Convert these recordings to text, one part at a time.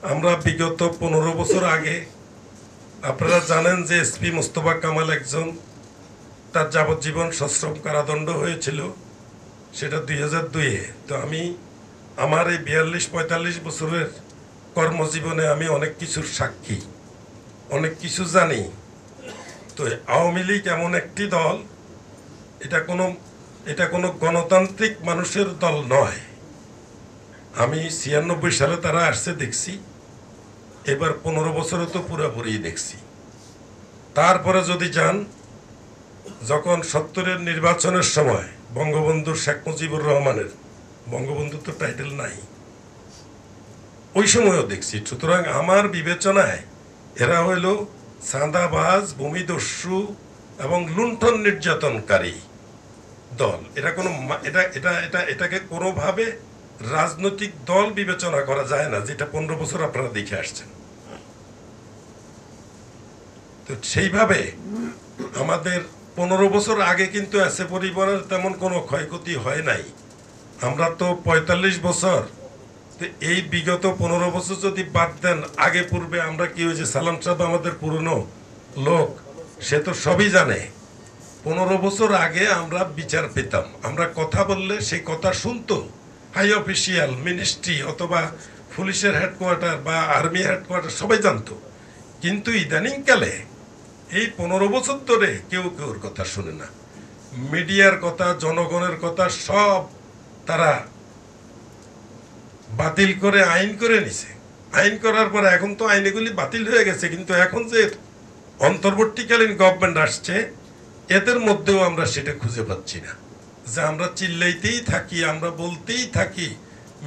আমরা বিগত 15 বছর আগে আপনারা জানেন যে এসপি মোস্তফা কামাল একজন, তার যাবজ্জীবন সশ্রম কারাদণ্ড হয়েছিল, সেটা 2002-এ। তো আমি আমার এই 42-45 বছরের কর্মজীবনে আমি অনেক কিছুর সাক্ষী, অনেক কিছু জানি। তো আওয়ামী লীগ এমন একটি দল, এটা কোনো গণতান্ত্রিক মানুষের দল নয়। আমি 96 সালে তারা আসছে দেখছি, এবার 15 বছরে তো পুরোপুরি দেখছি। তারপরে যদি যান, যখন 70-এর নির্বাচনের সময় বঙ্গবন্ধু শেখ মুজিবুর রহমানের, বঙ্গবন্ধু তো টাইটেল নাই, ওই সময়ও দেখছি। সুতরাং আমার বিবেচনায় এরা হইল চাঁদাবাজ, ভূমিদস্যু এবং লুণ্ঠন নির্যাতনকারী দল। এটাকে কোনোভাবে রাজনৈতিক দল বিবেচনা করা যায় না, যেটা 15 বছর আপনারা দেখে আসছেন। তো সেইভাবে আমাদের 15 বছর আগে কিন্তু এসে পরিবারের তেমন কোনো ক্ষয়ক্ষতি হয় নাই। আমরা তো 45 বছর, তো এই বিগত 15 বছর যদি বাদ দেন, আগে পূর্বে আমরা কি হয়েছে, সালাম সাহেব আমাদের পুরনো লোক, সে তো সবই জানে। 15 বছর আগে আমরা বিচার পেতাম, আমরা কথা বললে সেই কথা শুনতো হাই অফিসিয়াল, মিনিস্ট্রি অথবা পুলিশের হেডকোয়ার্টার বা আর্মি হেডকোয়ার্টার, সবাই জানতো। কিন্তু ইদানিংকালে এই 15 বছর ধরে কেউ কেউর কথা শুনে না। মিডিয়ার কথা, জনগণের কথা সব তারা বাতিল করে আইন করে নিছে। আইন করার পরে এখন তো আইন এগুলি বাতিল হয়ে গেছে, কিন্তু এখন যে অন্তর্বর্তীকালীন গভর্নমেন্ট আসছে, এদের মধ্যেও আমরা সেটা খুঁজে পাচ্ছি না। যে আমরা চিল্লাইতেই থাকি, আমরা বলতেই থাকি,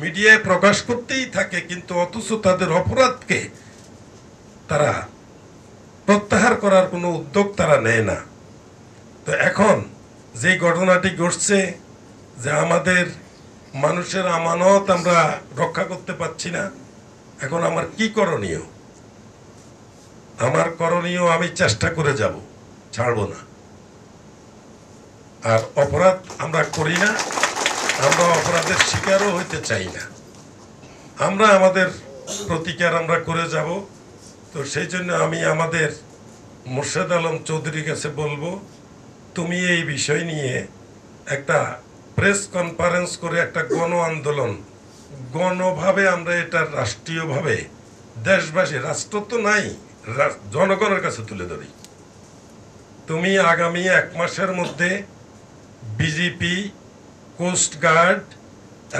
মিডিয়ায় প্রকাশ করতেই থাকে, কিন্তু অথচ তাদের অপরাধকে তারা প্রত্যাহার করার কোনো উদ্যোগ তারা নেয় না। তো এখন যে ঘটনাটি ঘটছে, যে আমাদের মানুষের আমানত আমরা রক্ষা করতে পারছি না, এখন আমার কি করণীয়? আমার করণীয়, আমি চেষ্টা করে যাব, ছাড়বো না। আর অপরাধ আমরা করি না, আমরা অপরাধের শিকারও হইতে চাই না। আমরা আমাদের প্রতিকার আমরা করে যাব। তো সেই জন্য আমি আমাদের মোর্শেদ আলম চৌধুরীর কাছে বলবো, তুমি এই বিষয় নিয়ে একটা প্রেস কনফারেন্স করে একটা গণ আন্দোলন, গণভাবে আমরা এটা রাষ্ট্রীয়ভাবে দেশবাসী, রাষ্ট্র তো নাই, জনগণের কাছে তুলে ধরি। তুমি আগামী 1 মাসের মধ্যে বিজেপি, কোস্টগার্ড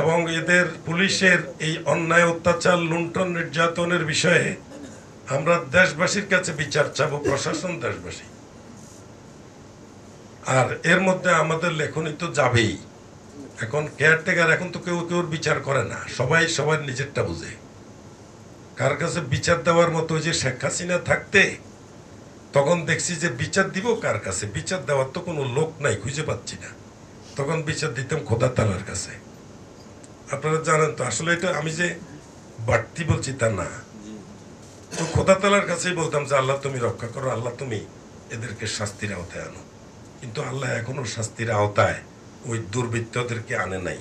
এবং এদের পুলিশের এই অন্যায়, অত্যাচার, লুণ্ঠন, নির্যাতনের বিষয়ে আমরা দেশবাসীর কাছে বিচার চাবো, প্রশাসন, দেশবাসী। আর এর মধ্যে আমাদের লেখনী তো যাবেই। এখন কেয়ারটেকার, এখন তো কেউ কেউর বিচার করে না, সবাই সবার নিজেরটা বুঝে। কার কাছে বিচার দেওয়ার মতো, যে শেখ হাসিনা থাকতে তখন দেখছি যে বিচার দিব কার কাছে, বিচার দেওয়ার তো কোনো লোক নাই, খুঁজে পাচ্ছি না। তখন বিচার দিতাম খোদা তাআলার কাছে। আপনারা জানেন তো, আসলে এটা আমি যে বাড়তি বলছি তা না, তো খোদা তাআলার কাছেই বলতাম যে আল্লাহ তুমি রক্ষা করো, আল্লাহ তুমি এদেরকে শাস্তির আওতায় আনো। কিন্তু আল্লাহ এখনো শাস্তির আওতায় ওই দুর্বৃত্তদেরকে আনে নাই।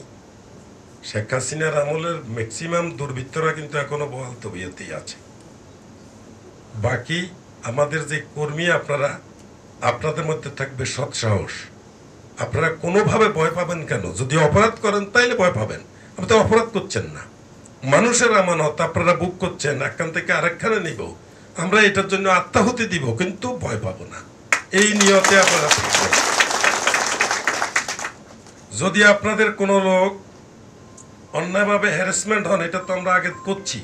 শেখ হাসিনার আমলের ম্যাক্সিমাম দুর্বৃত্তরা কিন্তু এখনো বহাল তবিয়তেই আছে। বাকি আমাদের যে কর্মী, আপনাদের মধ্যে থাকবে সৎ সাহস। আপনারা কোনোভাবে ভয় পাবেন কেন? যদি অপরাধ করেন তাইলে ভয় পাবেন, আপনি তো অপরাধ করছেন না। মানুষের আমানত আপনারা বুক করছেন, একখান থেকে আরেকখানে নিব, আমরা এটার জন্য আত্মাহুতি দিব, কিন্তু ভয় পাবো না, এই নিয়তে আপনারা থাকবেন। যদি আপনাদের কোনো লোক অন্যায়ভাবে হ্যারাসমেন্ট হন, এটা তো আমরা আগে করছি,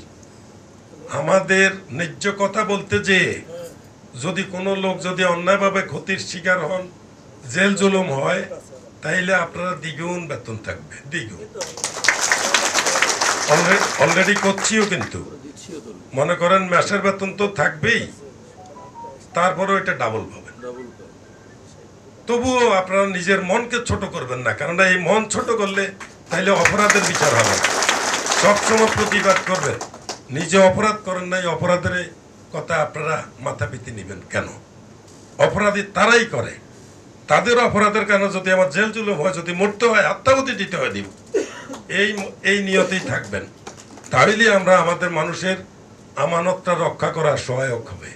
আমাদের ন্যায্য কথা বলতে যে যদি কোনো লোক যদি অন্যায়ভাবে ক্ষতির শিকার হন, জেল জুলুম হয়, তাইলে আপনারা দ্বিগুণ বেতন থাকবে, দ্বিগুণ। অলরেডি করছিও, কিন্তু মনে করেন মাসের বেতন তো থাকবেই, তারপরেও এটা ডাবল পাবেন। তবুও আপনারা নিজের মনকে ছোট করবেন না, কারণ এই মন ছোট করলে তাইলে অপরাধের বিচার হবে। সবসময় প্রতিবাদ করবেন, নিজে অপরাধ করেন নাই, অপরাধের কথা আপনারা মাথা পিতে নেবেন কেন? অপরাধী তারাই করে, তাদের অপরাধের কারণে যদি আমার জেল জুলুম হয়, যদি মরতে হয়, আত্মাহুতি দিতে হয়, দিব। এই নিয়তেই থাকবেন, তাহলে আমরা আমাদের মানুষের আমানতটা রক্ষা করা সহায়ক হবে।